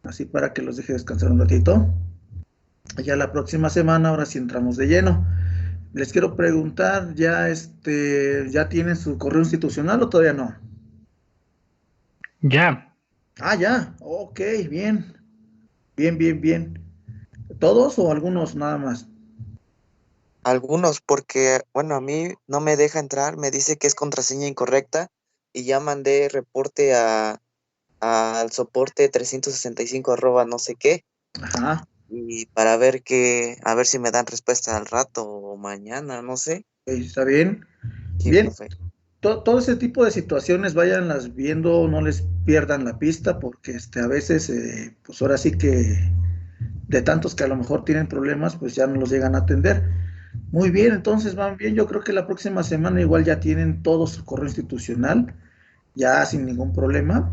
así para que los deje descansar un ratito. Ya la próxima semana, ahora sí entramos de lleno. Les quiero preguntar, ¿ya tienen su correo institucional o todavía no? Ya, Ah, ya, ok, bien, bien, bien, bien. ¿Todos o algunos nada más? Algunos, porque, bueno, a mí no me deja entrar, me dice que es contraseña incorrecta y ya mandé reporte al soporte 365 arroba no sé qué, Ajá, y para ver a ver si me dan respuesta al rato o mañana, no sé. está bien. Sí, Bien, profe. todo ese tipo de situaciones váyanlas viendo, no les pierdan la pista, porque a veces, pues ahora sí que de tantos que a lo mejor tienen problemas, pues ya no los llegan a atender. Muy bien, entonces van bien. Yo creo que la próxima semana igual ya tienen todo su correo institucional, ya sin ningún problema.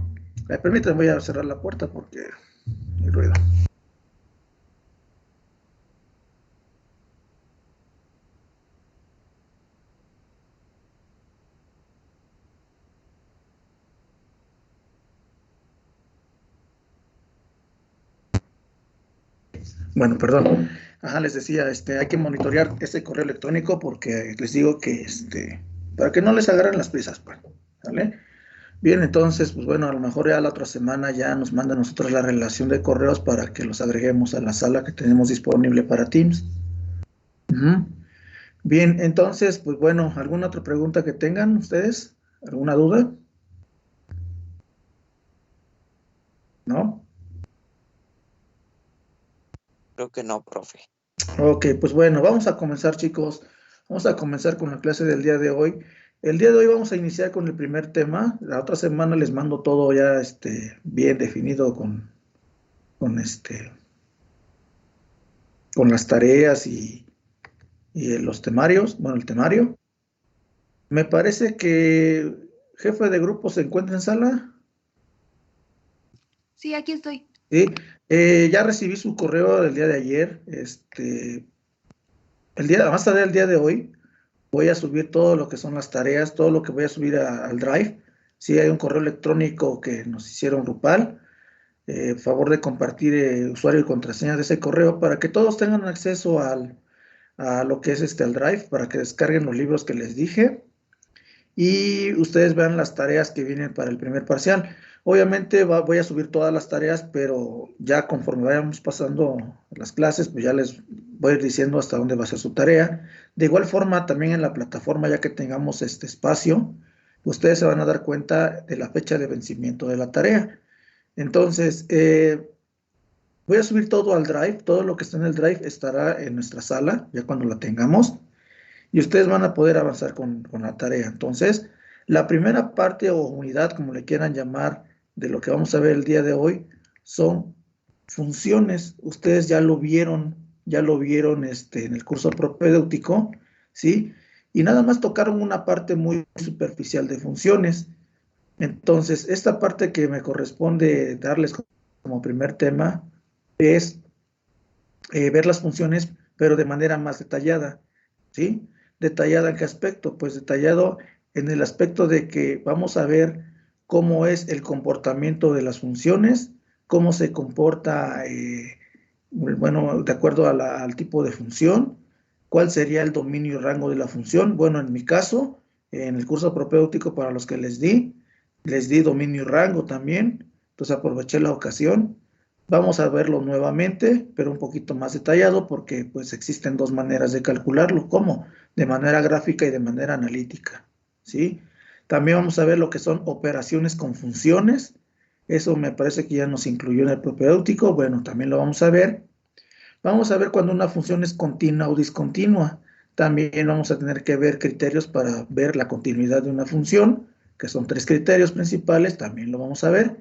Permítanme, voy a cerrar la puerta porque hay ruido. Bueno, perdón. Ajá, les decía, hay que monitorear ese correo electrónico porque les digo que, para que no les agarren las prisas, pues, ¿vale? Bien, entonces, pues bueno, a lo mejor ya la otra semana ya nos manda a nosotros la relación de correos para que los agreguemos a la sala que tenemos disponible para Teams. Ujú. Bien, entonces, pues bueno, ¿alguna otra pregunta que tengan ustedes? ¿Alguna duda? ¿No? Creo que no, profe. Ok, pues bueno, vamos a comenzar, chicos. Vamos a comenzar con la clase del día de hoy. El día de hoy vamos a iniciar con el primer tema. La otra semana les mando todo ya bien definido con, con las tareas y los temarios. Bueno, el temario. Me parece que jefe de grupo se encuentra en sala. Sí, aquí estoy. Sí, ya recibí su correo del día de ayer. Más tarde el día de hoy, voy a subir todo lo que son las tareas, todo lo que voy a subir al Drive. Sí, hay un correo electrónico que nos hicieron grupal. Favor de compartir usuario y contraseña de ese correo para que todos tengan acceso a lo que es al Drive, para que descarguen los libros que les dije y ustedes vean las tareas que vienen para el primer parcial. Obviamente voy a subir todas las tareas, pero ya conforme vayamos pasando las clases, pues ya les voy a ir diciendo hasta dónde va a ser su tarea. De igual forma, también en la plataforma, ya que tengamos este espacio, ustedes se van a dar cuenta de la fecha de vencimiento de la tarea. Entonces, voy a subir todo al Drive, todo lo que está en el Drive estará en nuestra sala, ya cuando la tengamos y ustedes van a poder avanzar con la tarea. Entonces, la primera parte o unidad, como le quieran llamar, de lo que vamos a ver el día de hoy, son funciones. Ustedes ya lo vieron en el curso propedéutico, ¿sí? Y nada más tocaron una parte muy superficial de funciones. Entonces, esta parte que me corresponde darles como primer tema es ver las funciones, pero de manera más detallada, ¿sí? ¿Detallada en qué aspecto? Pues detallado en el aspecto de que vamos a ver cómo es el comportamiento de las funciones, cómo se comporta, bueno, de acuerdo al tipo de función, cuál sería el dominio y rango de la función. Bueno, en mi caso, en el curso propéutico para los que les di dominio y rango también, entonces aproveché la ocasión. Vamos a verlo nuevamente, pero un poquito más detallado porque pues existen dos maneras de calcularlo. ¿Cómo? De manera gráfica y de manera analítica, ¿sí? También vamos a ver lo que son operaciones con funciones. Eso me parece que ya nos incluyó en el propedéutico. Bueno, también lo vamos a ver. Vamos a ver cuando una función es continua o discontinua. También vamos a tener que ver criterios para ver la continuidad de una función, que son tres criterios principales, también lo vamos a ver.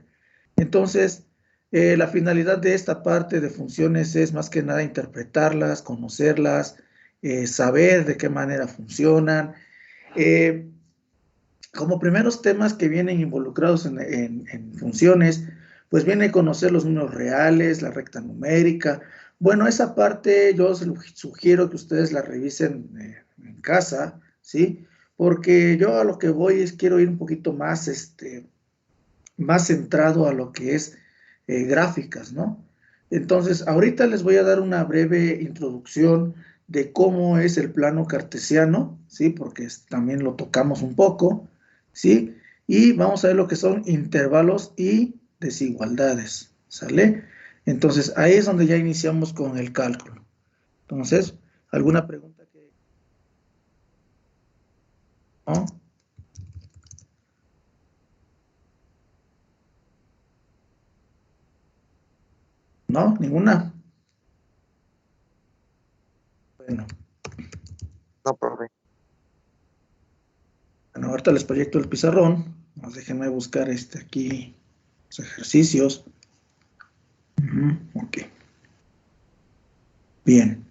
Entonces, la finalidad de esta parte de funciones es más que nada interpretarlas, conocerlas, saber de qué manera funcionan. Eh, Como primeros temas que vienen involucrados en funciones, pues viene a conocer los números reales, la recta numérica. Bueno, esa parte yo sugiero que ustedes la revisen en casa, ¿sí? Porque yo a lo que voy es quiero ir un poquito más, más centrado a lo que es gráficas, ¿no? Entonces, ahorita les voy a dar una breve introducción de cómo es el plano cartesiano, ¿sí? Porque también lo tocamos un poco, ¿sí? Y vamos a ver lo que son intervalos y desigualdades, ¿sale? Entonces, ahí es donde ya iniciamos con el cálculo. Entonces, ¿alguna pregunta que... ¿No? ¿No? ¿Ninguna? Bueno, No, profe. bueno, ahorita les proyecto el pizarrón. Déjenme buscar aquí los ejercicios. Ok. Bien.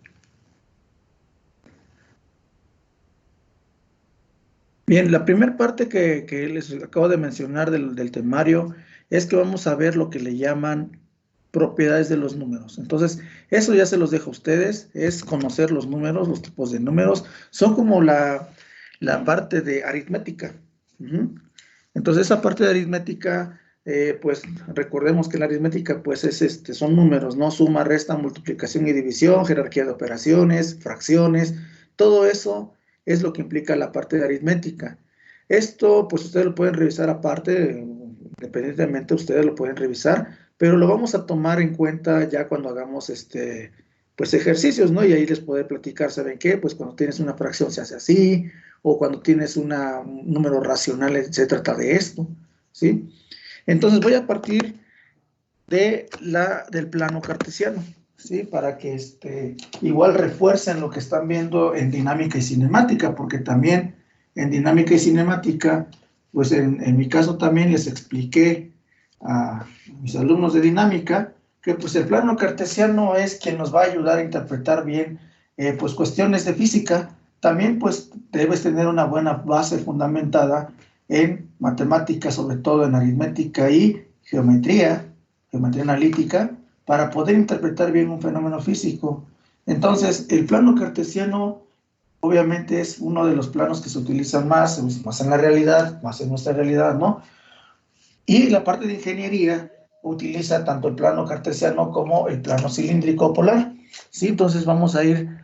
Bien, la primera parte que les acabo de mencionar del temario es que vamos a ver lo que le llaman propiedades de los números. Entonces, eso ya se los dejo a ustedes, es conocer los números, los tipos de números. Son como la parte de aritmética. Ujú. Entonces, esa parte de aritmética, pues recordemos que la aritmética pues son números, ¿no? Suma, resta, multiplicación y división, jerarquía de operaciones, fracciones, todo eso es lo que implica la parte de aritmética. Esto, pues ustedes lo pueden revisar aparte, independientemente ustedes lo pueden revisar, pero lo vamos a tomar en cuenta ya cuando hagamos pues ejercicios, ¿no? Y ahí les puedo platicar, ¿saben qué? Pues cuando tienes una fracción se hace así, o cuando tienes un número racional se trata de esto, ¿sí? Entonces voy a partir del plano cartesiano, ¿sí? Para que igual refuercen lo que están viendo en dinámica y cinemática, porque también en dinámica y cinemática, pues en mi caso también les expliqué a mis alumnos de dinámica que pues el plano cartesiano es quien nos va a ayudar a interpretar bien pues cuestiones de física. También pues debes tener una buena base fundamentada en matemáticas, sobre todo en aritmética y geometría analítica, para poder interpretar bien un fenómeno físico. Entonces, el plano cartesiano obviamente es uno de los planos que se utilizan más en la realidad, más en nuestra realidad, ¿no? Y la parte de ingeniería utiliza tanto el plano cartesiano como el plano cilíndrico polar, ¿sí? Entonces vamos a ir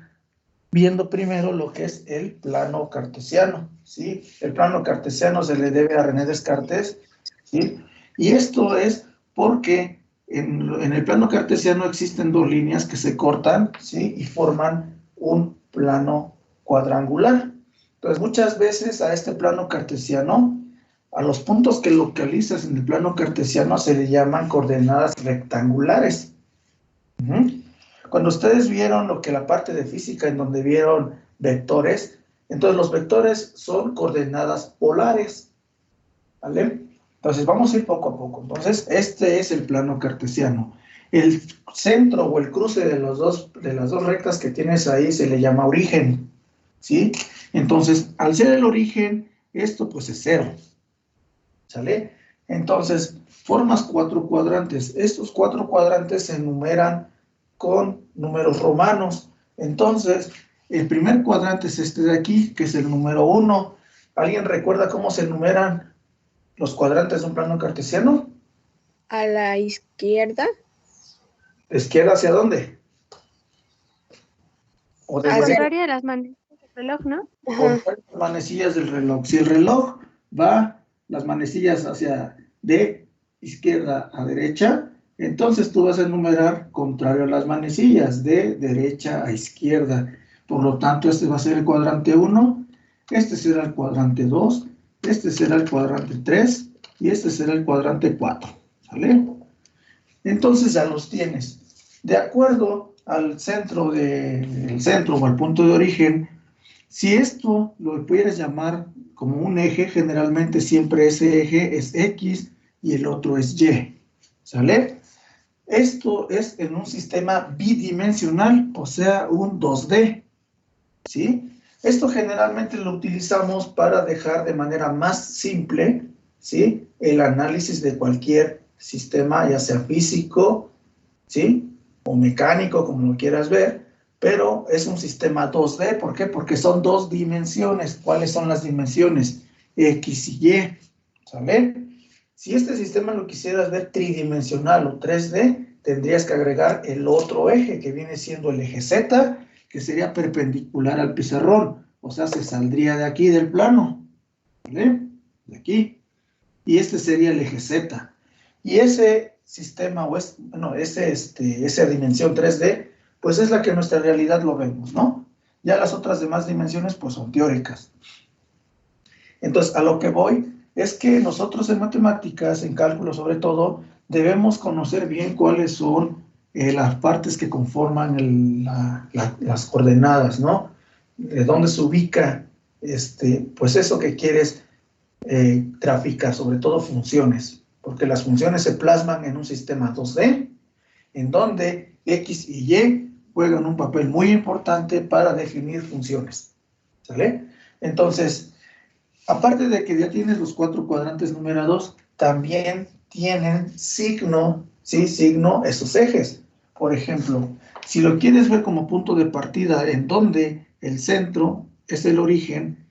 viendo primero lo que es el plano cartesiano, ¿sí? El plano cartesiano se le debe a René Descartes, ¿sí? Y esto es porque en el plano cartesiano existen dos líneas que se cortan, ¿sí? Y forman un plano cuadrangular. Entonces, muchas veces a este plano cartesiano, a los puntos que localizas en el plano cartesiano se le llaman coordenadas rectangulares. Cuando ustedes vieron lo que la parte de física en donde vieron vectores, entonces los vectores son coordenadas polares, ¿vale? Entonces vamos a ir poco a poco. Entonces este es el plano cartesiano. El centro o el cruce de las dos rectas que tienes ahí se le llama origen, ¿sí? Entonces al ser el origen, esto pues es cero, ¿sale? Entonces formas 4 cuadrantes. Estos 4 cuadrantes se enumeran con números romanos. Entonces, el primer cuadrante es este de aquí, que es el número 1. ¿Alguien recuerda cómo se enumeran los cuadrantes de un plano cartesiano? A la izquierda. ¿De izquierda hacia dónde? O Hacia contraria a las manecillas del reloj, ¿no? Las manecillas del reloj. Si el reloj va las manecillas hacia de izquierda a derecha, entonces tú vas a enumerar contrario a las manecillas, de derecha a izquierda. Por lo tanto, este va a ser el cuadrante 1, este será el cuadrante 2, este será el cuadrante 3 y este será el cuadrante 4. ¿Sale? Entonces ya los tienes. De acuerdo al centro o al punto de origen, si esto lo pudieras llamar como un eje, generalmente siempre ese eje es X y el otro es Y, ¿sale? Esto es en un sistema bidimensional, o sea, un 2D, ¿sí? Esto generalmente lo utilizamos para dejar de manera más simple, ¿sí? El análisis de cualquier sistema, ya sea físico, ¿sí? O mecánico, como lo quieras ver, pero es un sistema 2D. ¿Por qué? Porque son dos dimensiones. ¿Cuáles son las dimensiones? X y Y, ¿sale? Si este sistema lo quisieras ver tridimensional o 3D, tendrías que agregar el otro eje, que viene siendo el eje Z, que sería perpendicular al pizarrón. O sea, se saldría de aquí del plano, ¿vale? De aquí. Y este sería el eje Z. Y ese sistema, esa dimensión 3D, pues es la que en nuestra realidad lo vemos, ¿no? Ya las otras demás dimensiones, pues son teóricas. Entonces, a lo que voy es que nosotros en matemáticas, en cálculo sobre todo, debemos conocer bien cuáles son las partes que conforman las coordenadas, ¿no? De dónde se ubica, pues eso que quieres graficar, sobre todo funciones, porque las funciones se plasman en un sistema 2D, en donde X y Y juegan un papel muy importante para definir funciones, ¿sale? Entonces, aparte de que ya tienes los 4 cuadrantes numerados, también tienen signo, ¿sí? Signo esos ejes. Por ejemplo, si lo quieres ver como punto de partida en donde el centro es el origen,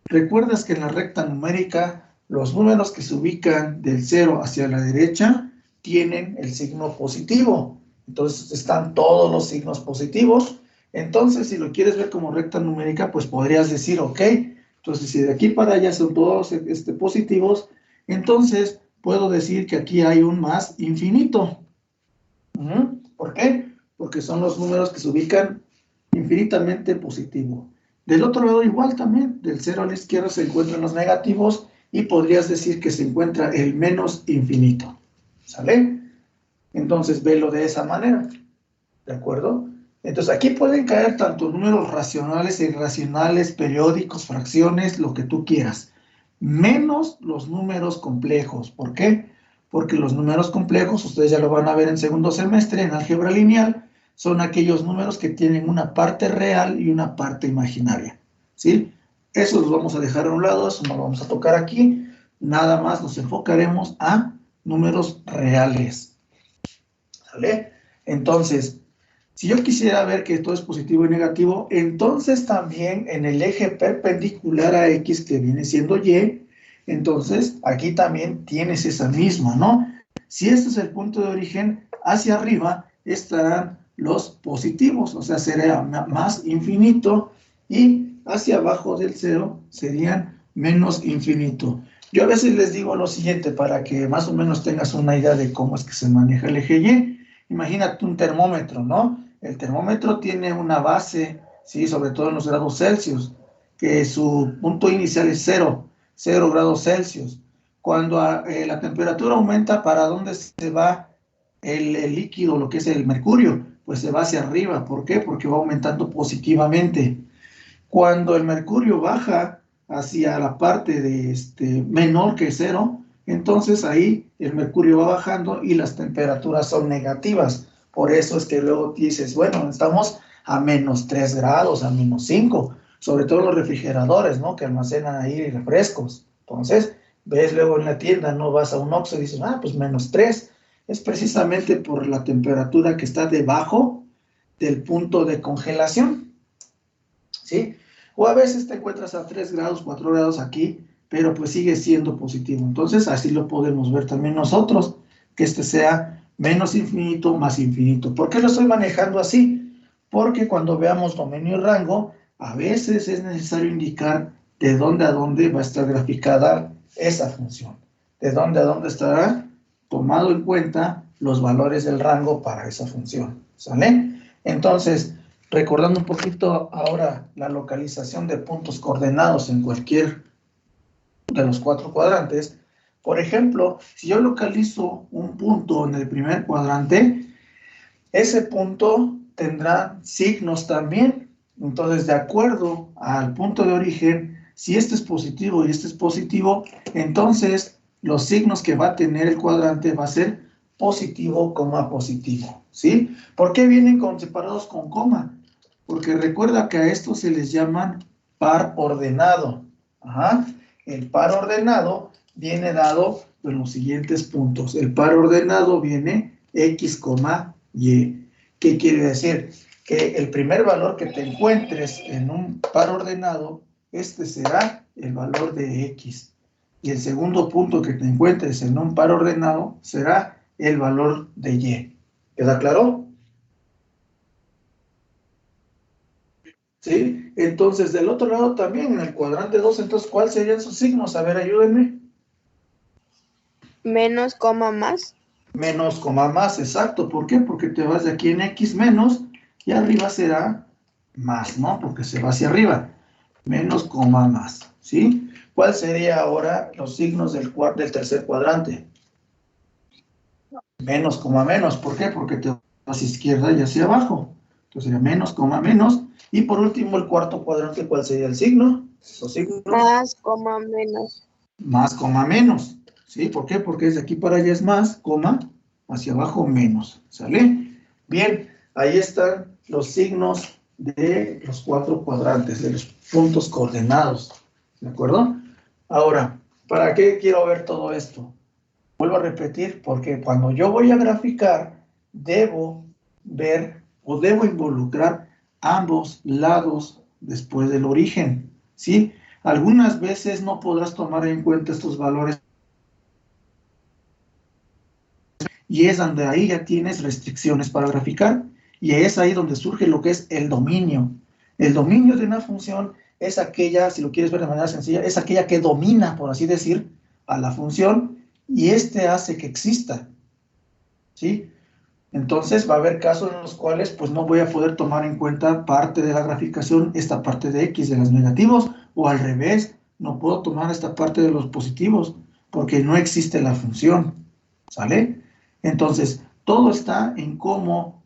recuerdas que en la recta numérica los números que se ubican del 0 hacia la derecha tienen el signo positivo. Entonces están todos los signos positivos. Entonces, si lo quieres ver como recta numérica, pues podrías decir, ok, entonces si de aquí para allá son todos positivos, entonces puedo decir que aquí hay un más infinito. ¿Por qué? Porque son los números que se ubican infinitamente positivo. Del otro lado igual también, del 0 a la izquierda se encuentran los negativos y podrías decir que se encuentra el menos infinito. ¿Sale? Entonces velo de esa manera. ¿De acuerdo? Entonces aquí pueden caer tanto números racionales e irracionales, periódicos, fracciones, lo que tú quieras, menos los números complejos. ¿Por qué? Porque los números complejos, ustedes ya lo van a ver en segundo semestre, en álgebra lineal, son aquellos números que tienen una parte real y una parte imaginaria, ¿sí? Eso los vamos a dejar a un lado, eso no lo vamos a tocar aquí, nada más nos enfocaremos a números reales, ¿sale? Entonces, si yo quisiera ver que esto es positivo y negativo, entonces también en el eje perpendicular a X, que viene siendo Y, entonces aquí también tienes esa misma, ¿no? Si este es el punto de origen, hacia arriba estarán los positivos, o sea, sería más infinito, y hacia abajo del 0 serían menos infinito. Yo a veces les digo lo siguiente, para que más o menos tengas una idea de cómo es que se maneja el eje Y. Imagínate un termómetro, ¿no? El termómetro tiene una base, ¿sí? Sobre todo en los grados Celsius, que su punto inicial es 0 grados Celsius. Cuando la temperatura aumenta, ¿para dónde se va el líquido, lo que es el mercurio? Pues se va hacia arriba. ¿Por qué? Porque va aumentando positivamente. Cuando el mercurio baja hacia la parte de menor que 0, entonces ahí el mercurio va bajando y las temperaturas son negativas. Por eso es que luego dices, bueno, estamos a menos 3 grados, a menos 5, sobre todo los refrigeradores, ¿no? Que almacenan ahí refrescos. Entonces, ves luego en la tienda, no vas a un Oxxo y dices, pues menos 3. Es precisamente por la temperatura que está debajo del punto de congelación, ¿sí? O a veces te encuentras a 3 grados, 4 grados aquí, pero pues sigue siendo positivo. Entonces, así lo podemos ver también nosotros, que sea menos infinito, más infinito. ¿Por qué lo estoy manejando así? Porque cuando veamos dominio y rango, a veces es necesario indicar de dónde a dónde va a estar graficada esa función. De dónde a dónde estará tomado en cuenta los valores del rango para esa función. ¿Sale? Entonces, recordando un poquito ahora la localización de puntos coordenados en cualquier de los 4 cuadrantes, por ejemplo, si yo localizo un punto en el primer cuadrante, ese punto tendrá signos también. Entonces, de acuerdo al punto de origen, si este es positivo y este es positivo, entonces los signos que va a tener el cuadrante va a ser positivo, coma, positivo, ¿sí? ¿Por qué vienen separados con coma? Porque recuerda que a estos se les llaman par ordenado. El par ordenado viene dado en los siguientes puntos. El par ordenado viene X, Y. ¿Qué quiere decir? Que el primer valor que te encuentres en un par ordenado, este será el valor de X. y el segundo punto que te encuentres en un par ordenado será el valor de y. ¿Queda claro? ¿Sí? Entonces, del otro lado también, en el cuadrante 2, entonces, ¿cuáles serían sus signos? A ver, ayúdenme. Menos, coma, más. Menos, coma, más, exacto. ¿Por qué? Porque te vas de aquí en X menos, y arriba será más, ¿no? Porque se va hacia arriba. Menos, coma, más, ¿sí? ¿Cuál sería ahora los signos del tercer cuadrante? Menos, coma, menos. ¿Por qué? Porque te vas hacia izquierda y hacia abajo. Entonces sería menos, coma, menos. Y por último, el cuarto cuadrante, ¿cuál sería el signo? Los signos. Más, coma, menos. Más, coma, menos. ¿Sí? ¿Por qué? Porque desde aquí para allá es más, coma, hacia abajo menos. ¿Sale? Bien, ahí están los signos de los cuatro cuadrantes, de los puntos coordenados. ¿De acuerdo? Ahora, ¿para qué quiero ver todo esto? Vuelvo a repetir, porque cuando yo voy a graficar, debo ver o debo involucrar ambos lados después del origen, ¿sí? Algunas veces no podrás tomar en cuenta estos valores y es donde ahí ya tienes restricciones para graficar y es ahí donde surge lo que es el dominio. El dominio de una función es aquella, si lo quieres ver de manera sencilla, es aquella que domina, por así decir, a la función y este hace que exista, ¿sí? Entonces va a haber casos en los cuales pues no voy a poder tomar en cuenta parte de la graficación, esta parte de X de los negativos, o al revés, no puedo tomar esta parte de los positivos, porque no existe la función, ¿sale? Entonces, todo está en cómo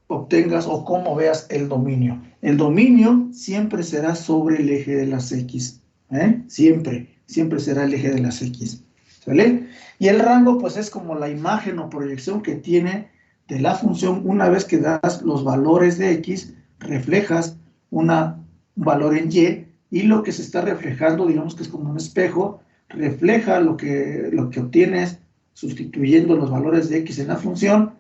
obtengas o cómo veas el dominio. El dominio siempre será sobre el eje de las X, siempre será el eje de las X, ¿sale? Y el rango pues es como la imagen o proyección que tiene de la función. Una vez que das los valores de X, reflejas un valor en Y lo que se está reflejando, digamos que es como un espejo, refleja lo que obtienes sustituyendo los valores de X en la función,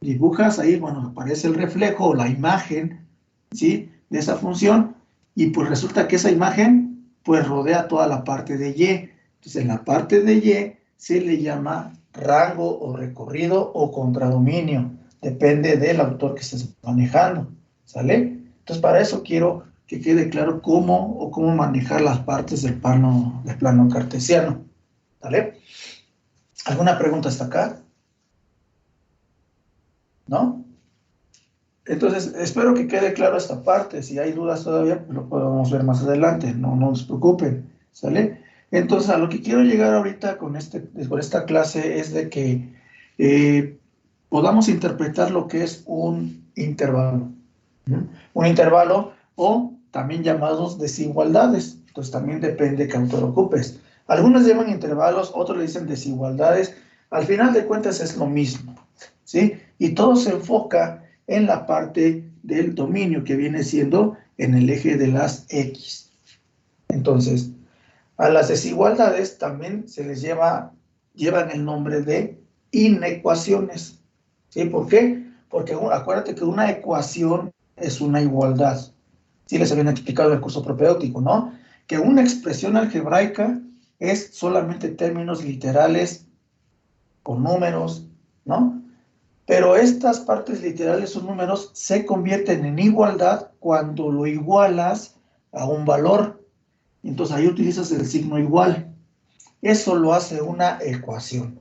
dibujas ahí, bueno, aparece el reflejo o la imagen, ¿sí? De esa función y pues resulta que esa imagen pues rodea toda la parte de Y. Entonces en la parte de Y se le llama rango o recorrido o contradominio. Depende del autor que estés manejando, ¿sale? Entonces para eso quiero que quede claro cómo manejar las partes del plano cartesiano, ¿sale? ¿Alguna pregunta hasta acá? ¿No? Entonces, espero que quede claro esta parte. Si hay dudas todavía, pues lo podemos ver más adelante. No se preocupen, ¿sale? Entonces, a lo que quiero llegar ahorita con esta clase es de que podamos interpretar lo que es un intervalo. ¿Mm? Un intervalo o también llamados desigualdades. Entonces, también depende qué autor ocupes. Algunos llaman intervalos, otros le dicen desigualdades. Al final de cuentas es lo mismo, ¿sí? Y todo se enfoca en la parte del dominio que viene siendo en el eje de las X. Entonces, a las desigualdades también se les llevan el nombre de inecuaciones. ¿Sí? ¿Por qué? Porque acuérdate que una ecuación es una igualdad. Sí les habían explicado en el curso propedéutico, ¿no? Que una expresión algebraica es solamente términos literales o números, ¿no? Pero estas partes literales o números se convierten en igualdad cuando lo igualas a un valor. Entonces ahí utilizas el signo igual. Eso lo hace una ecuación.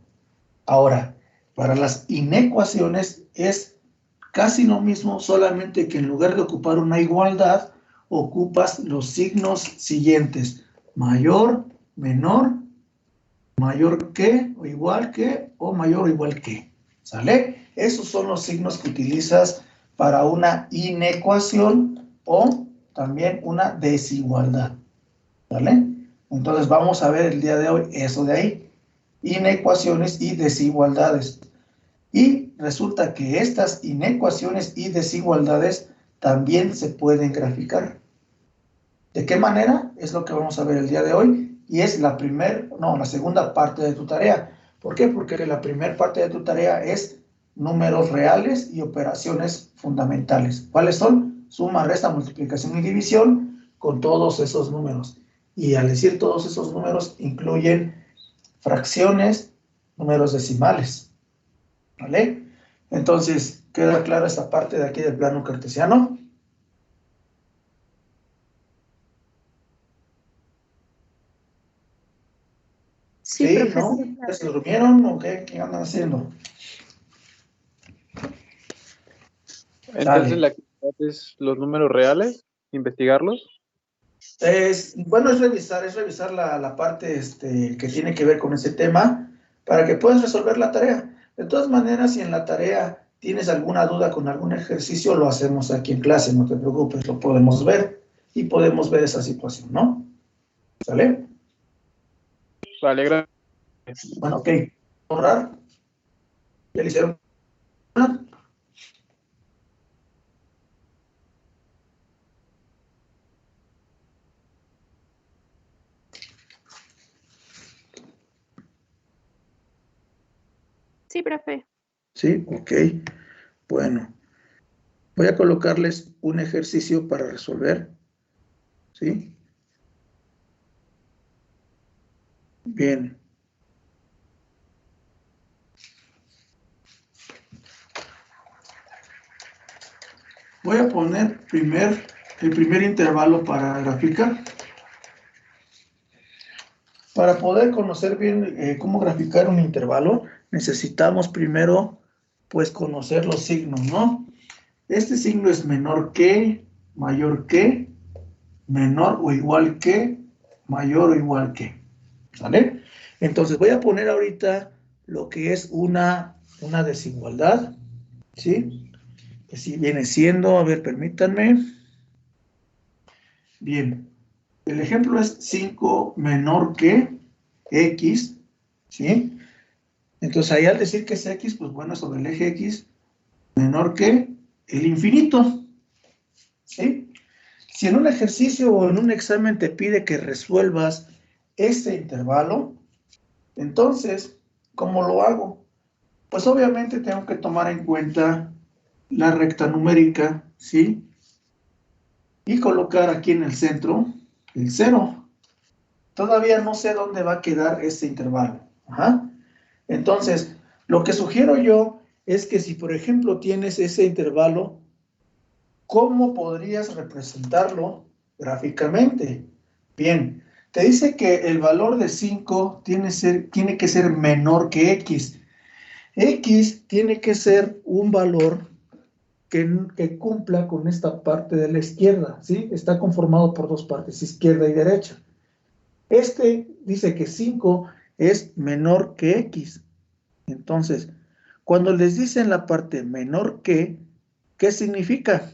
Ahora, para las inecuaciones es casi lo mismo, solamente que en lugar de ocupar una igualdad, ocupas los signos siguientes: mayor, menor, mayor que, o igual que, o mayor o igual que. ¿Sale? Esos son los signos que utilizas para una inecuación o también una desigualdad. ¿Vale? Entonces vamos a ver el día de hoy eso de ahí, inecuaciones y desigualdades. Y resulta que estas inecuaciones y desigualdades también se pueden graficar. ¿De qué manera? Es lo que vamos a ver el día de hoy y es la segunda parte de tu tarea. ¿Por qué? Porque la primera parte de tu tarea es números reales y operaciones fundamentales. ¿Cuáles son? Suma, resta, multiplicación y división con todos esos números. Y al decir todos esos números incluyen fracciones, números decimales, ¿vale? Entonces, ¿queda clara esta parte de aquí del plano cartesiano? Sí, ¿Sí? profesor. ¿No? ¿Ya se durmieron o qué? ¿Qué andan haciendo? Entonces Dale. la actividad es los números reales, investigarlos. Bueno, es revisar la parte que tiene que ver con ese tema para que puedas resolver la tarea. De todas maneras, si en la tarea tienes alguna duda con algún ejercicio, lo hacemos aquí en clase, no te preocupes, lo podemos ver y podemos ver esa situación, ¿no? ¿Sale? Vale, gracias. Bueno, ok. Borrar. ¿Ya le hicieron? Sí, profe. Sí, ok. Bueno, voy a colocarles un ejercicio para resolver, ¿sí? Bien. Voy a poner el primer intervalo para graficar. Para poder conocer bien cómo graficar un intervalo, necesitamos primero, pues, conocer los signos, ¿no? Este signo es menor que, mayor que, menor o igual que, mayor o igual que, ¿sale? Entonces voy a poner ahorita lo que es una desigualdad, ¿sí? Que si viene siendo, a ver, permítanme. Bien, el ejemplo es 5 menor que x, ¿sí? Entonces ahí al decir que es x, pues bueno, sobre el eje x menor que el infinito, ¿sí? Si en un ejercicio o en un examen te pide que resuelvas este intervalo, entonces, ¿cómo lo hago? Pues obviamente tengo que tomar en cuenta la recta numérica, ¿sí? Y colocar aquí en el centro el 0. Todavía no sé dónde va a quedar este intervalo. Ajá. Entonces, lo que sugiero yo es que si, por ejemplo, tienes ese intervalo, ¿cómo podrías representarlo gráficamente? Bien, te dice que el valor de 5 tiene que ser menor que x. X tiene que ser un valor que cumpla con esta parte de la izquierda, ¿sí? Está conformado por dos partes, izquierda y derecha. Este dice que 5 es menor que x. Entonces, cuando les dicen la parte menor que, ¿qué significa?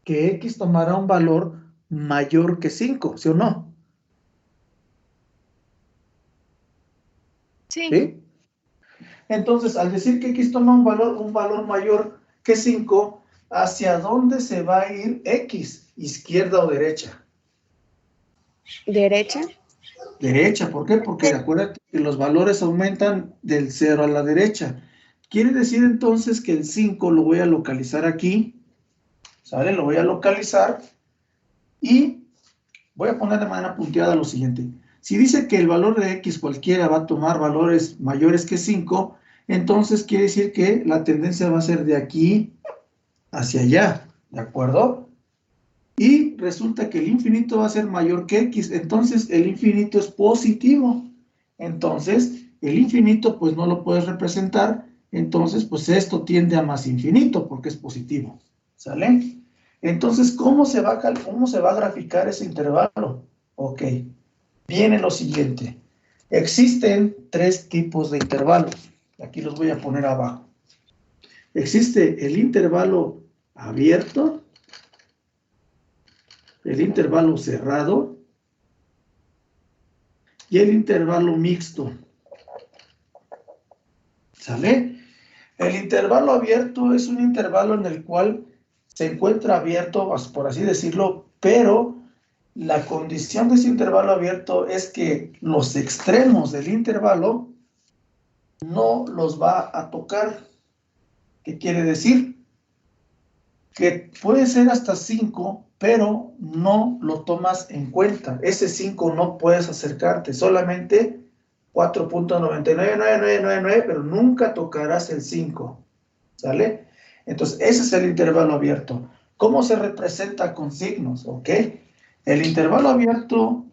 Que x tomará un valor mayor que 5, ¿sí o no? Sí. ¿Sí? Entonces, al decir que x toma un valor mayor que 5, ¿hacia dónde se va a ir x? ¿Izquierda o derecha? Derecha. Derecha, ¿por qué? Porque acuérdate que los valores aumentan del 0 a la derecha. Quiere decir entonces que el 5 lo voy a localizar aquí, ¿sale? Lo voy a localizar y voy a poner de manera punteada lo siguiente. Si dice que el valor de x cualquiera va a tomar valores mayores que 5, entonces quiere decir que la tendencia va a ser de aquí hacia allá, ¿de acuerdo? Y resulta que el infinito va a ser mayor que x, entonces el infinito es positivo. Entonces, el infinito pues no lo puedes representar, entonces pues esto tiende a más infinito porque es positivo, ¿sale? Entonces, ¿cómo se va a graficar ese intervalo? Ok, viene lo siguiente. Existen tres tipos de intervalos. Aquí los voy a poner abajo. Existe el intervalo abierto, el intervalo cerrado y el intervalo mixto. ¿Sale? El intervalo abierto es un intervalo en el cual se encuentra abierto, por así decirlo, pero la condición de ese intervalo abierto es que los extremos del intervalo no los va a tocar. ¿Qué quiere decir? Que puede ser hasta 5 pero no lo tomas en cuenta. Ese 5 no puedes acercarte, solamente 4.99999, pero nunca tocarás el 5, ¿sale? Entonces, ese es el intervalo abierto. ¿Cómo se representa con signos? ¿Ok? El intervalo abierto,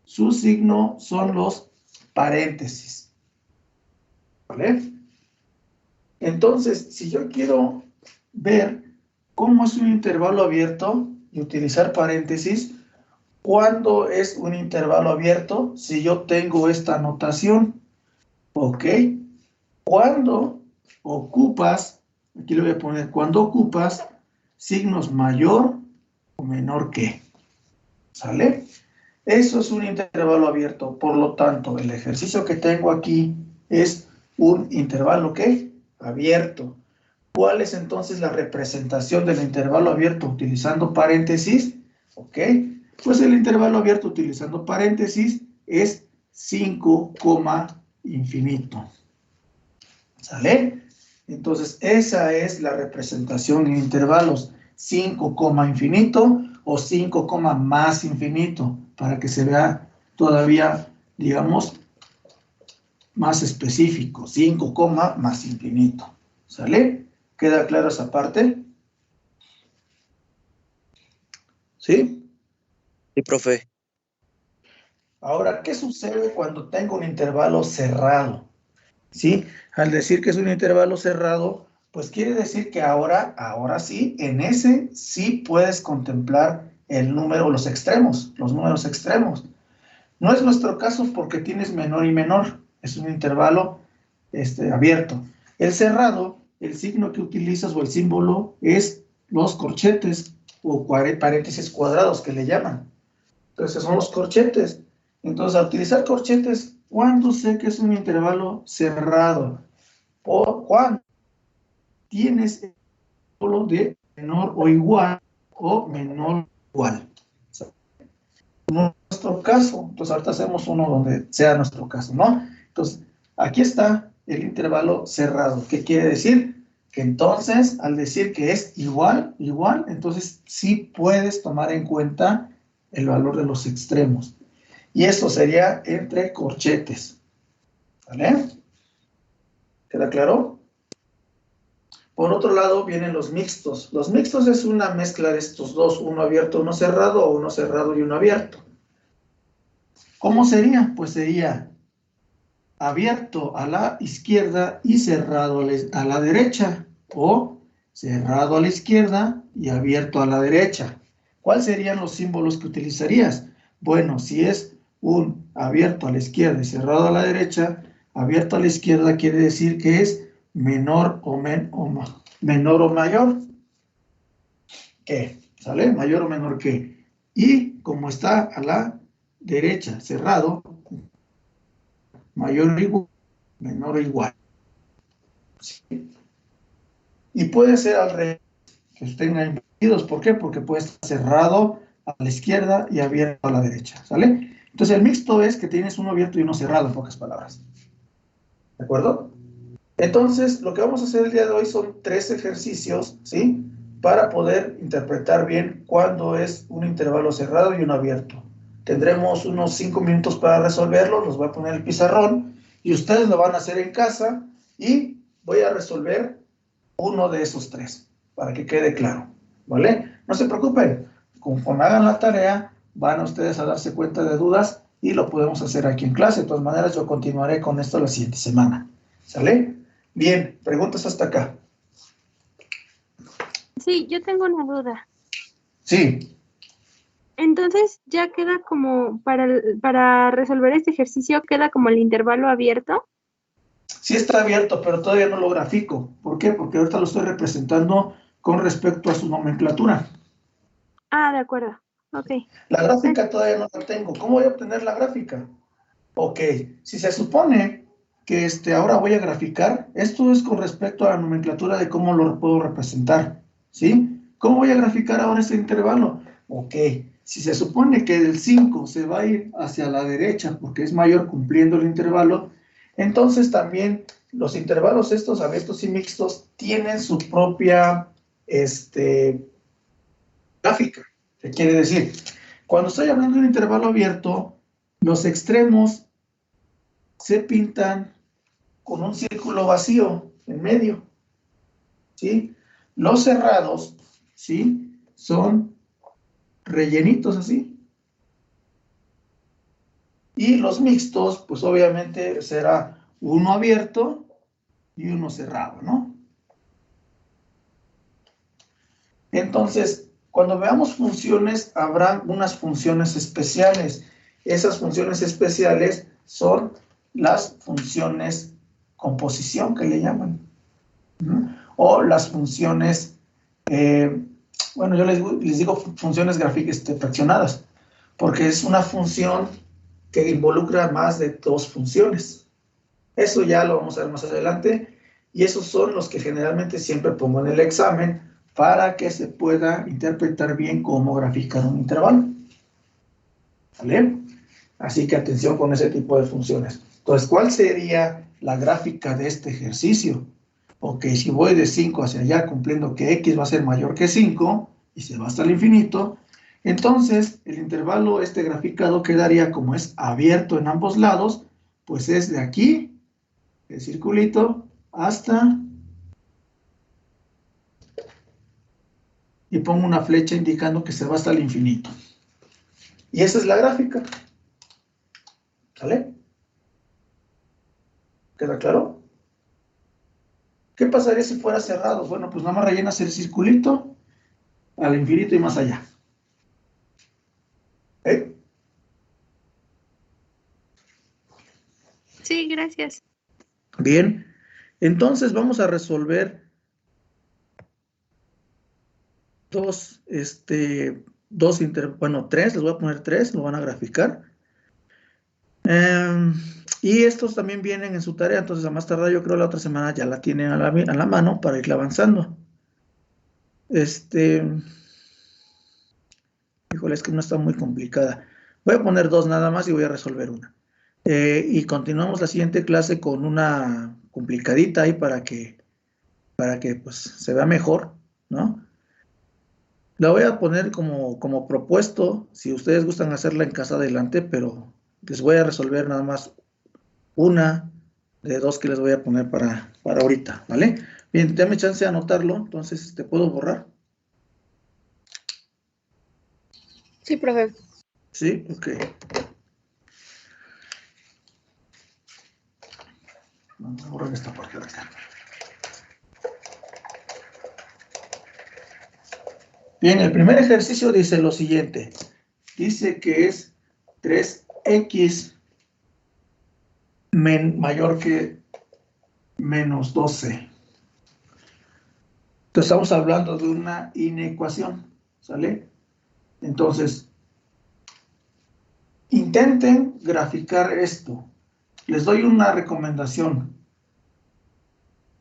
su signo son los paréntesis, ¿vale? Entonces, si yo quiero ver cómo es un intervalo abierto y utilizar paréntesis, ¿cuándo es un intervalo abierto? Si yo tengo esta notación, ¿ok? Cuando ocupas, aquí le voy a poner, cuando ocupas signos mayor o menor que, ¿sale? Eso es un intervalo abierto, por lo tanto, el ejercicio que tengo aquí es un intervalo, ¿qué? Abierto. ¿Cuál es entonces la representación del intervalo abierto utilizando paréntesis? ¿Ok? Pues el intervalo abierto utilizando paréntesis es 5, infinito. ¿Sale? Entonces, esa es la representación en intervalos. 5, infinito o 5, más infinito, para que se vea todavía, digamos, más específico. 5, más infinito. ¿Sale? ¿Queda claro esa parte? ¿Sí? Sí, profe. Ahora, ¿qué sucede cuando tengo un intervalo cerrado? ¿Sí? Al decir que es un intervalo cerrado, pues quiere decir que ahora sí, en ese sí puedes contemplar el número, los números extremos. No es nuestro caso porque tienes menor y menor, es un intervalo abierto. El cerrado, el signo que utilizas o el símbolo es los corchetes o paréntesis cuadrados que le llaman. Entonces son los corchetes. Entonces, al utilizar corchetes, ¿cuándo sé que es un intervalo cerrado? Cuando tienes el símbolo de menor o igual o menor o igual. No es nuestro caso. Entonces, ahorita hacemos uno donde sea nuestro caso, ¿no? Entonces, aquí está el intervalo cerrado. ¿Qué quiere decir? Que entonces, al decir que es igual, entonces sí puedes tomar en cuenta el valor de los extremos. Y eso sería entre corchetes. ¿Vale? ¿Queda claro? Por otro lado vienen los mixtos. Los mixtos es una mezcla de estos dos, uno abierto, uno cerrado, o uno cerrado y uno abierto. ¿Cómo sería? Pues sería abierto a la izquierda y cerrado a la derecha, o cerrado a la izquierda y abierto a la derecha. ¿Cuáles serían los símbolos que utilizarías? Bueno, si es un abierto a la izquierda y cerrado a la derecha, abierto a la izquierda quiere decir que es menor o mayor que, ¿sale? Mayor o menor que. Y como está a la derecha cerrado, mayor o igual, menor o igual. ¿Sí? Y puede ser al revés, que estén invertidos. ¿Por qué? Porque puede estar cerrado a la izquierda y abierto a la derecha, ¿sale? Entonces el mixto es que tienes uno abierto y uno cerrado, en pocas palabras. ¿De acuerdo? Entonces, lo que vamos a hacer el día de hoy son 3 ejercicios, ¿sí? Para poder interpretar bien cuándo es un intervalo cerrado y uno abierto. Tendremos unos 5 minutos para resolverlo, los voy a poner en el pizarrón y ustedes lo van a hacer en casa y voy a resolver uno de esos 3 para que quede claro, ¿vale? No se preocupen, conforme hagan la tarea, van a ustedes a darse cuenta de dudas y lo podemos hacer aquí en clase. De todas maneras, yo continuaré con esto la siguiente semana, ¿sale? Bien, preguntas hasta acá. Sí, yo tengo una duda. Sí, Entonces, ya queda como, para resolver este ejercicio, queda como el intervalo abierto. sí está abierto, pero todavía no lo grafico. ¿Por qué? Porque ahorita lo estoy representando con respecto a su nomenclatura. Ah, de acuerdo. Ok. La gráfica todavía no la tengo. ¿Cómo voy a obtener la gráfica? Ok, si se supone que ahora voy a graficar, esto es con respecto a la nomenclatura de cómo lo puedo representar, ¿sí? ¿Cómo voy a graficar ahora este intervalo? Ok, si se supone que el 5 se va a ir hacia la derecha porque es mayor cumpliendo el intervalo, entonces también los intervalos estos abiertos y mixtos tienen su propia gráfica. ¿Qué quiere decir? Cuando estoy hablando de un intervalo abierto, los extremos se pintan con un círculo vacío en medio, ¿sí? Los cerrados, ¿sí? Son rellenitos así. Y los mixtos, pues obviamente será uno abierto y uno cerrado, ¿no? Entonces, cuando veamos funciones, habrá unas funciones especiales. Esas funciones especiales son las funciones composición, que le llaman, ¿no? O las funciones, bueno, yo les digo funciones gráficas fraccionadas, porque es una función que involucra más de dos funciones. Eso ya lo vamos a ver más adelante, y esos son los que generalmente siempre pongo en el examen para que se pueda interpretar bien cómo graficar un intervalo. ¿Vale? Así que atención con ese tipo de funciones. Entonces, ¿cuál sería la gráfica de este ejercicio? Ok, si voy de 5 hacia allá cumpliendo que x va a ser mayor que 5 y se va hasta el infinito, entonces el intervalo graficado quedaría, como es abierto en ambos lados, pues es de aquí, el circulito, hasta, y pongo una flecha indicando que se va hasta el infinito. Y esa es la gráfica. ¿Sale? ¿Queda claro? ¿Qué pasaría si fuera cerrado? Bueno, pues nada más rellenas el circulito al infinito y más allá. ¿Eh? Sí, gracias. Bien, entonces vamos a resolver tres, les voy a poner tres, lo van a graficar. Y estos también vienen en su tarea, entonces a más tardar yo creo la otra semana ya la tienen a la mano para irle avanzando. Híjole, es que una está muy complicada. Voy a poner dos nada más y voy a resolver una. Y continuamos la siguiente clase con una complicadita ahí para que pues, se vea mejor, ¿no? La voy a poner como propuesto, si ustedes gustan hacerla en casa adelante, pero les voy a resolver nada más una de dos que les voy a poner para ahorita, ¿vale? Bien, dame chance de anotarlo, entonces, ¿te puedo borrar? Sí, profe. Sí, ok. Vamos a borrar esta parte de acá. Bien, el primer ejercicio dice lo siguiente. Dice que es 3x mayor que menos 12. Entonces estamos hablando de una inecuación, ¿sale? Entonces, intenten graficar esto. Les doy una recomendación.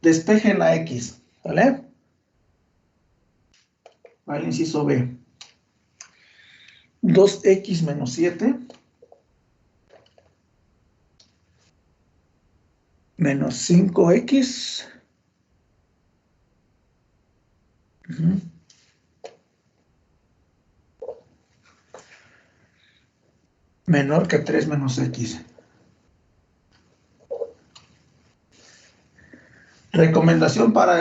Despejen la x, ¿vale? Va el inciso B. 2x menos 7 menos 5x menor que 3 menos x. Recomendación para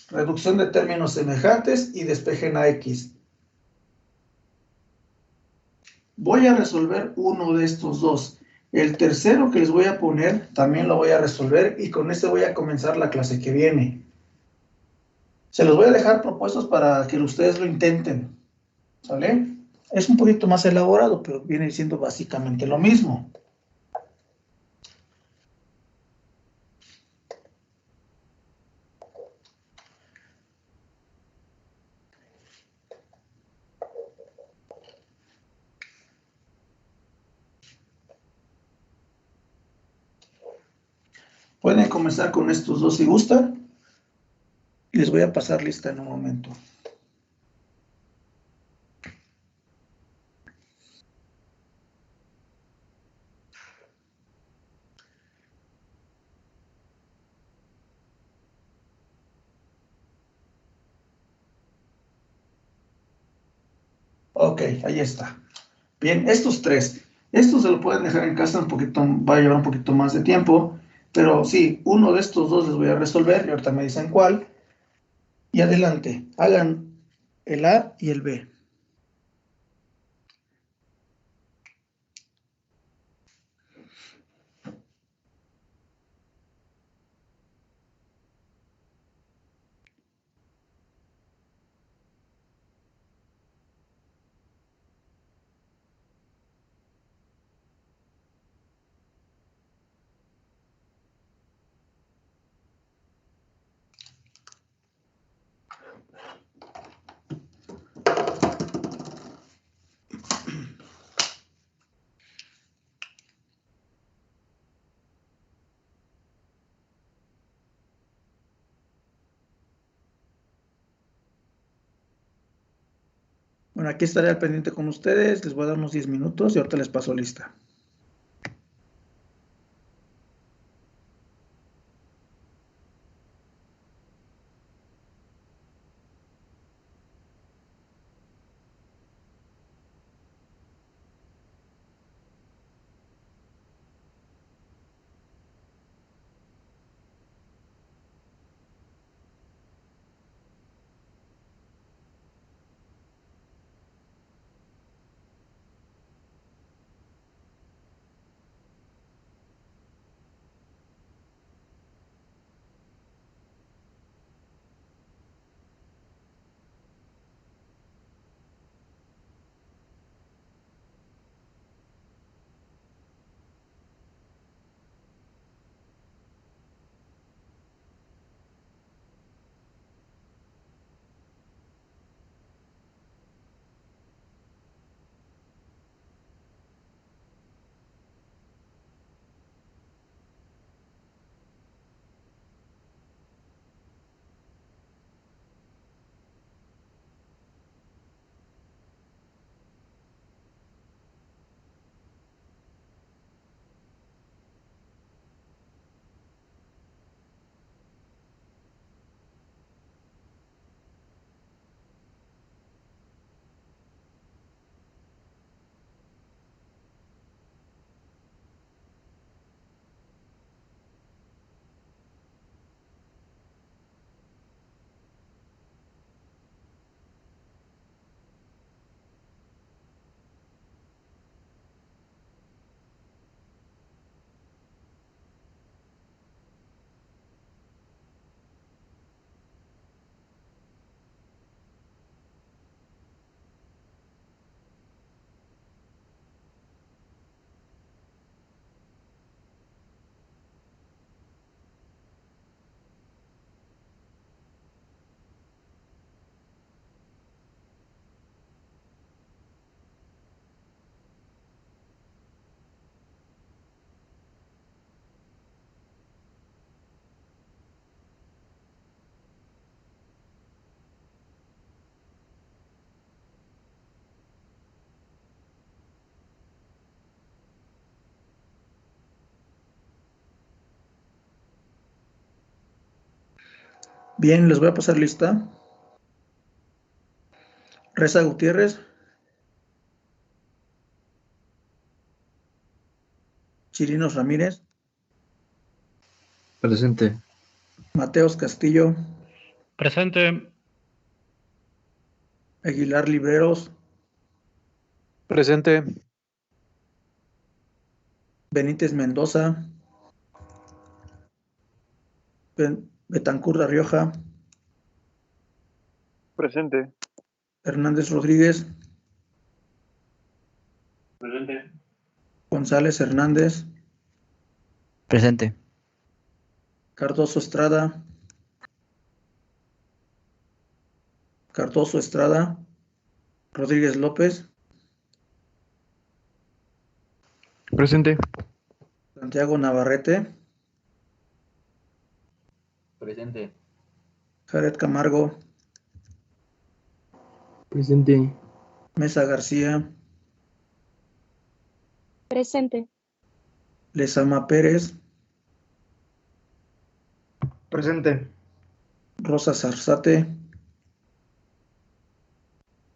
reducción de términos semejantes y despejen a x. Voy a resolver uno de estos dos. El tercero que les voy a poner también lo voy a resolver y con este voy a comenzar la clase que viene. Se los voy a dejar propuestos para que ustedes lo intenten, ¿sale? Es un poquito más elaborado, pero viene siendo básicamente lo mismo. Pueden comenzar con estos dos si gustan. Y les voy a pasar lista en un momento. Ok, ahí está. Bien, estos tres. Estos se lo pueden dejar en casa un poquito, va a llevar un poquito más de tiempo, pero sí, uno de estos dos les voy a resolver y ahorita me dicen cuál. Y adelante, hagan el A y el B. Bueno, aquí estaré al pendiente con ustedes, les voy a dar unos 10 minutos y ahorita les paso lista. Bien, les voy a pasar lista. Reza Gutiérrez, Chirinos Ramírez, Presente. Mateos Castillo, Presente. Aguilar Libreros, Presente. Benítez Mendoza, Betancur Rioja, Presente. Hernández Rodríguez, Presente. González Hernández, Presente. Cardoso Estrada, Cardoso Estrada, Rodríguez López, Presente. Santiago Navarrete, Presente. Jared Camargo, Presente. Mesa García, Presente. Lezama Pérez, Presente. Rosa Zarzate,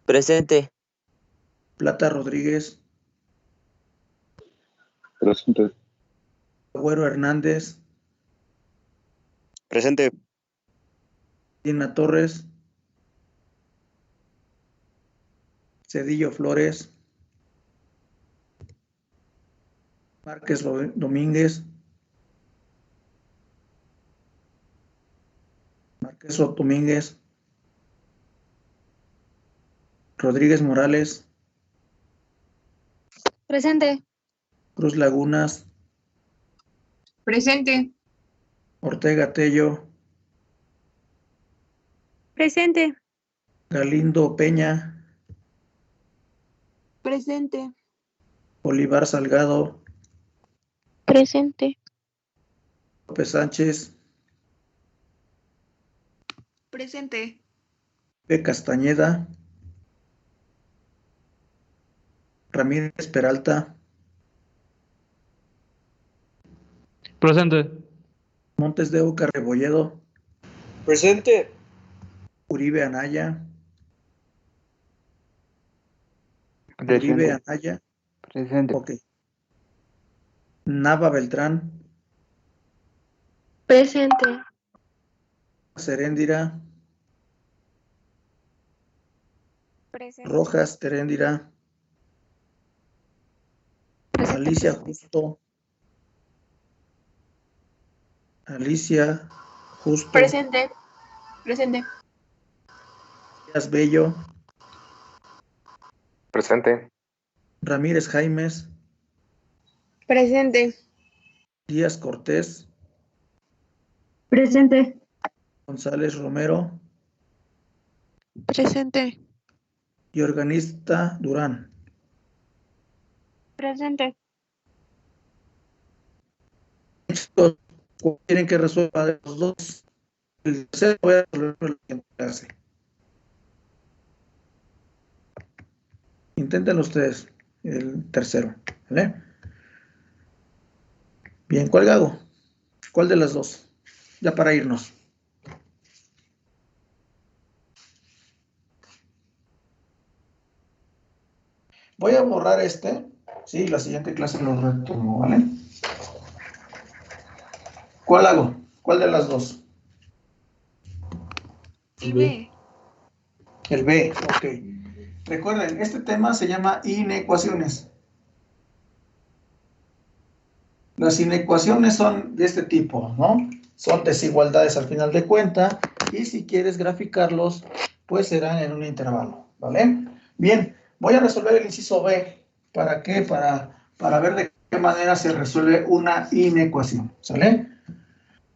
Presente. Plata Rodríguez, Presente. Agüero Hernández, Presente. Dina Torres, Cedillo Flores, Márquez Domínguez, Márquez Domínguez, Rodríguez Morales, Presente. Cruz Lagunas, Presente. Ortega Tello, Presente. Galindo Peña, Presente. Olivar Salgado, Presente. López Sánchez, Presente. P. Castañeda, Ramírez Peralta, Presente. Montes de Oca Rebolledo, Presente. Uribe Anaya, Presente. Anaya, Presente. ok. Nava Beltrán, Presente. Seréndira, Presente. Rojas Heréndira, Alicia Justo, Presente. Presente. Díaz Bello, Presente. Ramírez Jaimes, Presente. Díaz Cortés, Presente. González Romero Presente. y Organista Durán. Presente. Chicos, ¿quieren que resuelva de los dos? El tercero voy a resolver lo que hace. Inténtenlo ustedes, el tercero, ¿vale? Bien, ¿cuál hago? ¿Cuál de las dos? Ya para irnos. Voy a borrar este, sí, la siguiente clase lo retomo, ¿vale? ¿Cuál hago? ¿Cuál de las dos? El B. El B, ok. Recuerden, este tema se llama inecuaciones. Las inecuaciones son de este tipo, ¿no? Son desigualdades al final de cuenta y si quieres graficarlos, pues serán en un intervalo, ¿vale? Bien, voy a resolver el inciso B. ¿Para qué? Para ver de qué manera se resuelve una inecuación, ¿sale?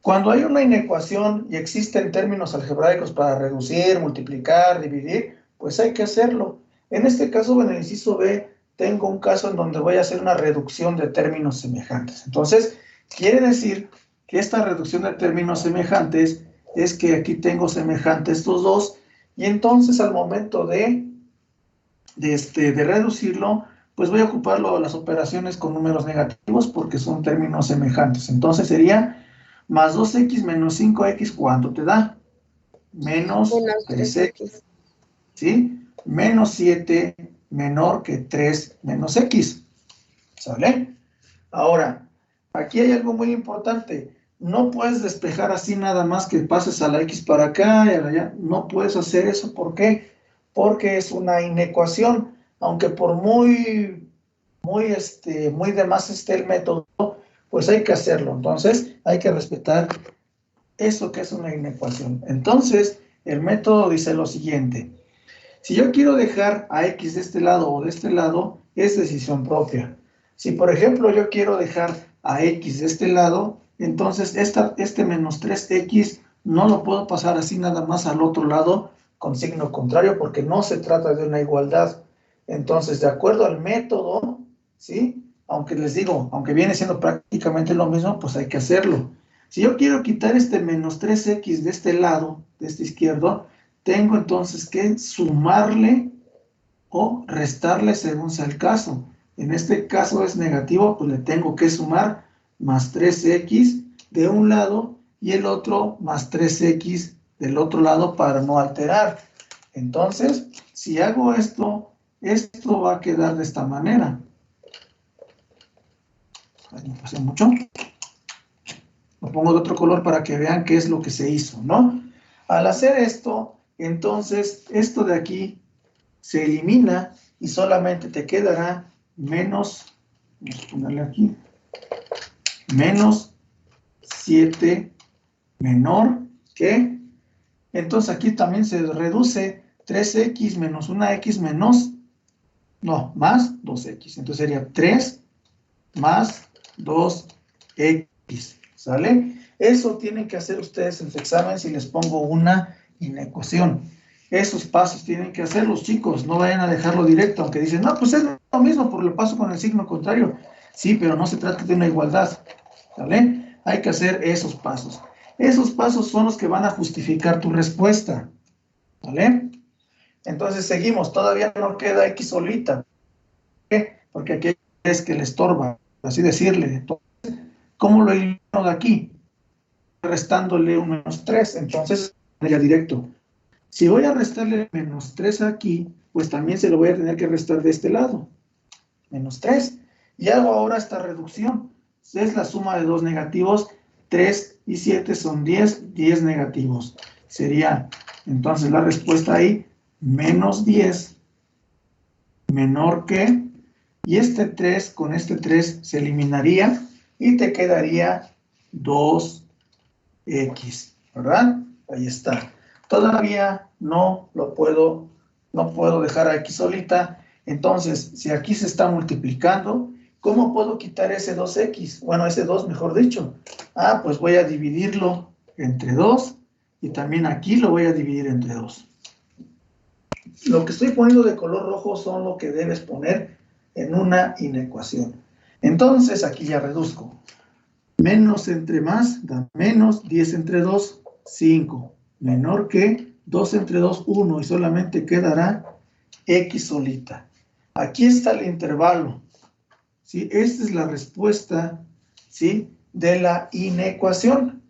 Cuando hay una inecuación y existen términos algebraicos para reducir, multiplicar, dividir, pues hay que hacerlo. En este caso, en el inciso B, tengo un caso en donde voy a hacer una reducción de términos semejantes. Entonces, quiere decir que esta reducción de términos semejantes es que aquí tengo semejantes estos dos, y entonces al momento de reducirlo, pues voy a ocupar las operaciones con números negativos porque son términos semejantes. Entonces sería más 2x menos 5x, ¿cuánto te da? Menos 3x, ¿sí? Menos 7 menor que 3 menos x, ¿sale? Ahora, aquí hay algo muy importante. No puedes despejar así nada más que pases a la x para acá y a la allá. No puedes hacer eso. ¿Por qué? Porque es una inecuación. Aunque por muy de más esté el método, pues hay que hacerlo. Entonces, hay que respetar eso que es una inecuación. Entonces, el método dice lo siguiente. Si yo quiero dejar a x de este lado o de este lado, es decisión propia. Si, por ejemplo, yo quiero dejar a x de este lado, entonces este menos 3x no lo puedo pasar así nada más al otro lado con signo contrario porque no se trata de una igualdad. Entonces, de acuerdo al método, ¿sí? Aunque les digo, aunque viene siendo prácticamente lo mismo, pues hay que hacerlo. Si yo quiero quitar este menos 3x de este lado, de este izquierdo, tengo entonces que sumarle o restarle según sea el caso. En este caso es negativo, pues le tengo que sumar más 3x de un lado y el otro más 3x del otro lado para no alterar. Entonces, si hago esto esto va a quedar de esta manera. Ay, me pasé mucho. Lo pongo de otro color para que vean qué es lo que se hizo, ¿no? Al hacer esto, entonces, esto de aquí se elimina y solamente te quedará menos, vamos a ponerle aquí, menos 7 menor que, entonces aquí también se reduce 3x menos 1x menos, no, más 2x, entonces sería 3 más 2x, ¿sale? Eso tienen que hacer ustedes en su examen si les pongo una inecuación. Esos pasos tienen que hacerlos, chicos, no vayan a dejarlo directo, aunque dicen, no, pues es lo mismo, por lo paso con el signo contrario. Sí, pero no se trata de una igualdad, ¿vale? Hay que hacer esos pasos. Esos pasos son los que van a justificar tu respuesta, ¿vale? Entonces seguimos, todavía no queda x solita. ¿Por qué? Porque aquí es que le estorba, así decirle. Entonces, ¿cómo lo elimino de aquí? Restándole un menos 3, entonces ya directo. Si voy a restarle menos 3 aquí, pues también se lo voy a tener que restar de este lado. Menos 3. Y hago ahora esta reducción. Es la suma de dos negativos. 3 y 7 son 10. 10 negativos. Sería, entonces, la respuesta ahí, menos 10 menor que, y este 3 con este 3 se eliminaría y te quedaría 2x, ¿verdad? Ahí está. Todavía no puedo dejar a x solita. Entonces, si aquí se está multiplicando, ¿cómo puedo quitar ese 2x? Bueno, ese 2, mejor dicho. Ah, pues voy a dividirlo entre 2 y también aquí lo voy a dividir entre 2. Lo que estoy poniendo de color rojo son lo que debes poner en una inecuación. Entonces, aquí ya reduzco. Menos entre más da menos, 10 entre 2, 5. Menor que 2 entre 2, 1, y solamente quedará x solita. Aquí está el intervalo, ¿sí? Esta es la respuesta, ¿sí?, de la inecuación.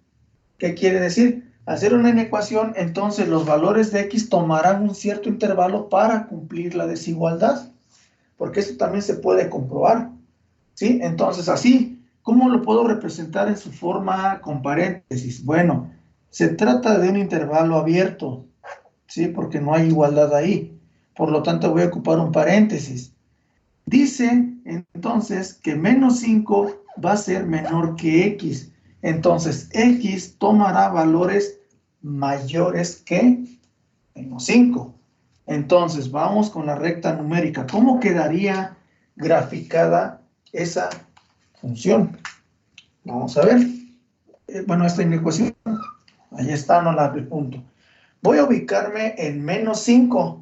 ¿Qué quiere decir? Hacer una inecuación, entonces los valores de x tomarán un cierto intervalo para cumplir la desigualdad, porque esto también se puede comprobar, ¿sí? Entonces, así, ¿cómo lo puedo representar en su forma con paréntesis? Bueno, se trata de un intervalo abierto, ¿sí? Porque no hay igualdad ahí. Por lo tanto, voy a ocupar un paréntesis. Dice, entonces, que menos 5 va a ser menor que x. Entonces, x tomará valores mayores que menos 5. Entonces, vamos con la recta numérica. ¿Cómo quedaría graficada esa función? Vamos a ver. Bueno, esta inecuación. Ahí está, no la punto. Voy a ubicarme en menos 5.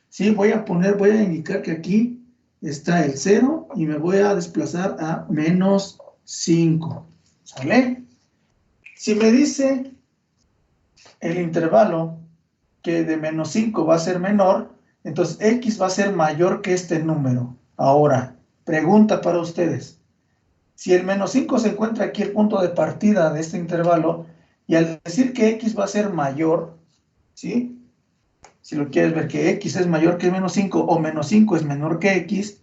¿Sí? Voy a indicar que aquí está el 0 y me voy a desplazar a menos 5. ¿Sale? Si me dice el intervalo que de menos 5 va a ser menor, entonces x va a ser mayor que este número. Ahora, pregunta para ustedes. Si el menos 5 se encuentra aquí el punto de partida de este intervalo, y al decir que x va a ser mayor, ¿sí? Si lo quieres ver que x es mayor que menos 5 o menos 5 es menor que x,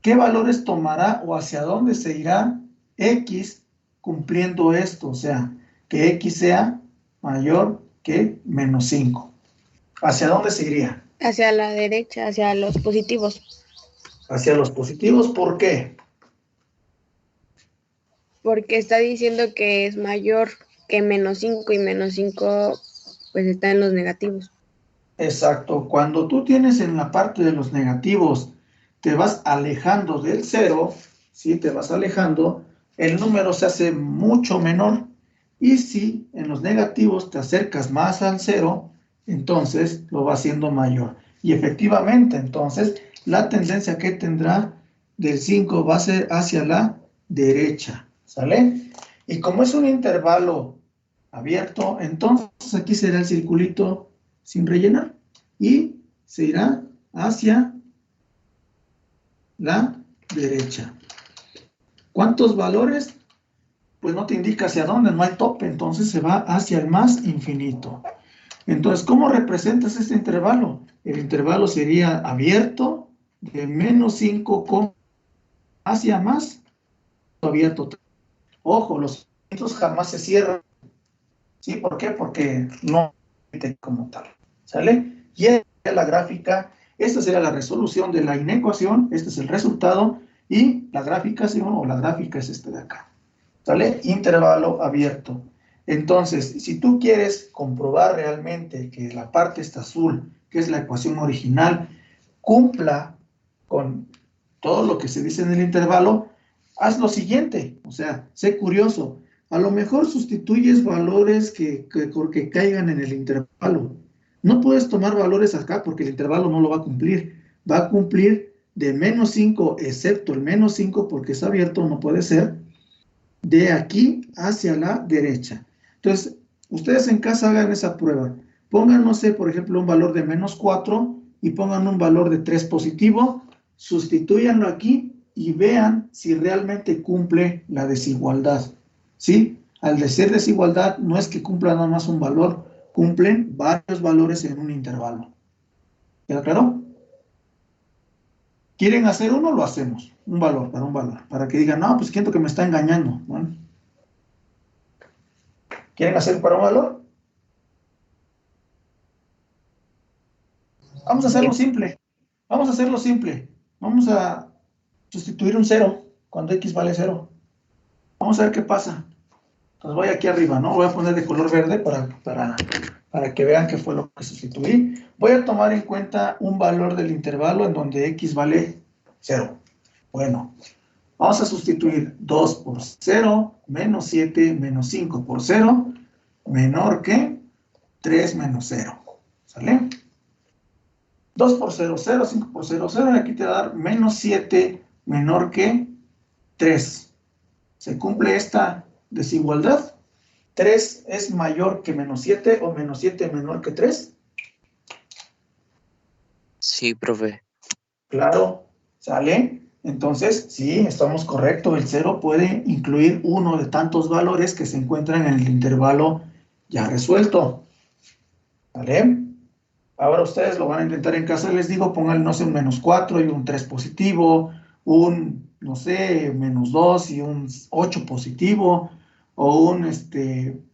¿qué valores tomará o hacia dónde se irá x cumpliendo esto? O sea, que x sea mayor que menos 5. ¿Hacia dónde se iría? Hacia la derecha, hacia los positivos. Hacia los positivos, ¿por qué? Porque está diciendo que es mayor que menos 5 y menos 5 pues está en los negativos. Exacto. Cuando tú tienes en la parte de los negativos, te vas alejando del 0, ¿sí? Te vas alejando, el número se hace mucho menor. Y si en los negativos te acercas más al 0, entonces lo va haciendo mayor. Y efectivamente, entonces, la tendencia que tendrá del 5 va a ser hacia la derecha, ¿sale? Y como es un intervalo abierto, entonces aquí será el circulito sin rellenar y se irá hacia la derecha. ¿Cuántos valores? Pues no te indica hacia dónde, no hay tope, entonces se va hacia el más infinito. Entonces, ¿cómo representas este intervalo? El intervalo sería abierto, de menos 5 hacia más abierto. Ojo, los centros jamás se cierran. ¿Sí? ¿Por qué? Porque no como tal. ¿Sale? Y esta es la gráfica, esta sería la resolución de la inecuación, este es el resultado, y la graficación o la gráfica es este de acá. ¿Sale? Intervalo abierto. Entonces, si tú quieres comprobar realmente que la parte esta azul, que es la ecuación original, cumpla con todo lo que se dice en el intervalo, haz lo siguiente, o sea, sé curioso. A lo mejor sustituyes valores que caigan en el intervalo. No puedes tomar valores acá porque el intervalo no lo va a cumplir. Va a cumplir de menos 5, excepto el menos 5 porque es abierto, no puede ser, de aquí hacia la derecha. Entonces, ustedes en casa hagan esa prueba. Pongan, no sé, por ejemplo, un valor de menos 4 y pongan un valor de 3 positivo, sustitúyanlo aquí y vean si realmente cumple la desigualdad. ¿Sí? Al decir desigualdad, no es que cumpla nada más un valor, cumplen varios valores en un intervalo. ¿Queda claro? ¿Quieren hacer uno? Lo hacemos. Un valor, para que digan, no, pues siento que me está engañando. Bueno. ¿Quieren hacer para un valor? Vamos a hacerlo simple. Vamos a hacerlo simple. Vamos a sustituir un 0 cuando x vale 0. Vamos a ver qué pasa. Entonces voy aquí arriba, ¿no? Voy a poner de color verde para que vean qué fue lo que sustituí. Voy a tomar en cuenta un valor del intervalo en donde x vale 0. Bueno, vamos a sustituir 2 por 0, menos 7, menos 5 por 0, menor que 3 menos 0. ¿Sale? 2 por 0, 0, 5 por 0, 0, y aquí te va a dar menos 7 menor que 3. ¿Se cumple esta desigualdad? ¿3 es mayor que menos 7 o menos 7 menor que 3? Sí, profe. Claro, ¿sale? Entonces, sí, estamos correctos. El 0 puede incluir uno de tantos valores que se encuentran en el intervalo ya resuelto. ¿Vale? Ahora ustedes lo van a intentar en casa, les digo, pongan, no sé, un menos 4 y un 3 positivo, un, no sé, menos 2 y un 8 positivo, o un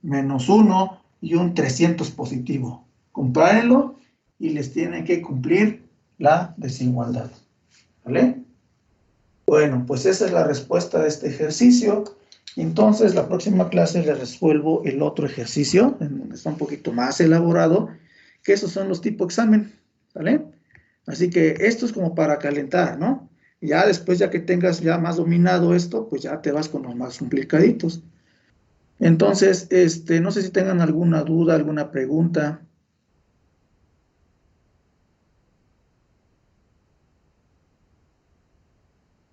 menos 1 y un 300 positivo. Compárenlo y les tienen que cumplir la desigualdad. ¿Vale? Bueno, pues esa es la respuesta de este ejercicio. Entonces, la próxima clase les resuelvo el otro ejercicio, en donde está un poquito más elaborado, que esos son los tipo examen, ¿vale? Así que esto es como para calentar, ¿no? Ya después, ya que tengas ya más dominado esto, pues ya te vas con los más complicaditos. Entonces, no sé si tengan alguna duda, alguna pregunta.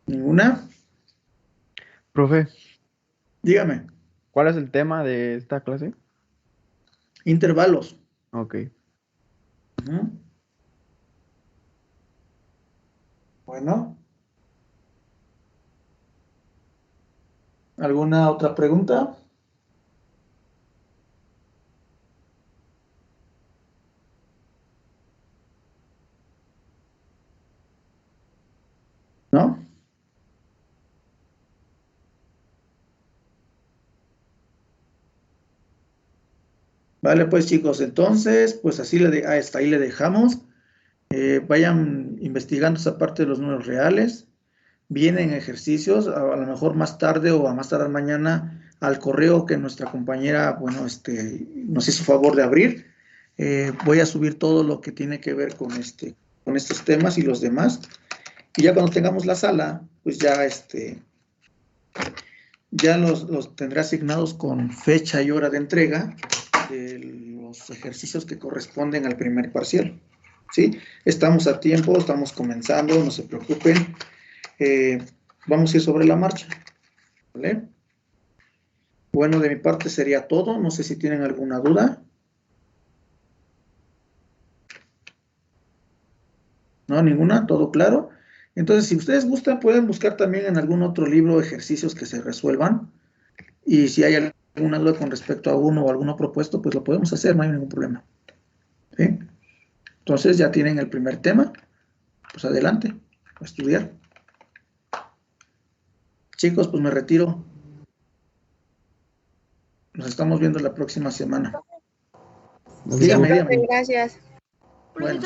¿Ninguna? Profe, Dígame. ¿cuál es el tema de esta clase? Intervalos. Ok. Ujú. Bueno. ¿Alguna otra pregunta? ¿No? Vale, pues chicos, entonces, pues así hasta ahí le dejamos. Vayan investigando esa parte de los números reales. Vienen ejercicios, a lo mejor más tarde o a más tarde mañana, al correo que nuestra compañera, bueno, nos hizo favor de abrir. Voy a subir todo lo que tiene que ver con estos temas y los demás. Y ya cuando tengamos la sala, pues ya los tendré asignados con fecha y hora de entrega de los ejercicios que corresponden al primer parcial. ¿Sí? Estamos a tiempo, estamos comenzando, no se preocupen. Vamos a ir sobre la marcha. ¿Vale? Bueno, de mi parte sería todo. No sé si tienen alguna duda. ¿No? ¿Ninguna? ¿Todo claro? Entonces, si ustedes gustan, pueden buscar también en algún otro libro ejercicios que se resuelvan. Y si hay alguna duda con respecto a uno o alguno propuesto, pues lo podemos hacer, no hay ningún problema. ¿Sí? Entonces, ya tienen el primer tema. Pues adelante. a estudiar. Chicos, pues me retiro. Nos estamos viendo la próxima semana. Dígame. Gracias. Bueno.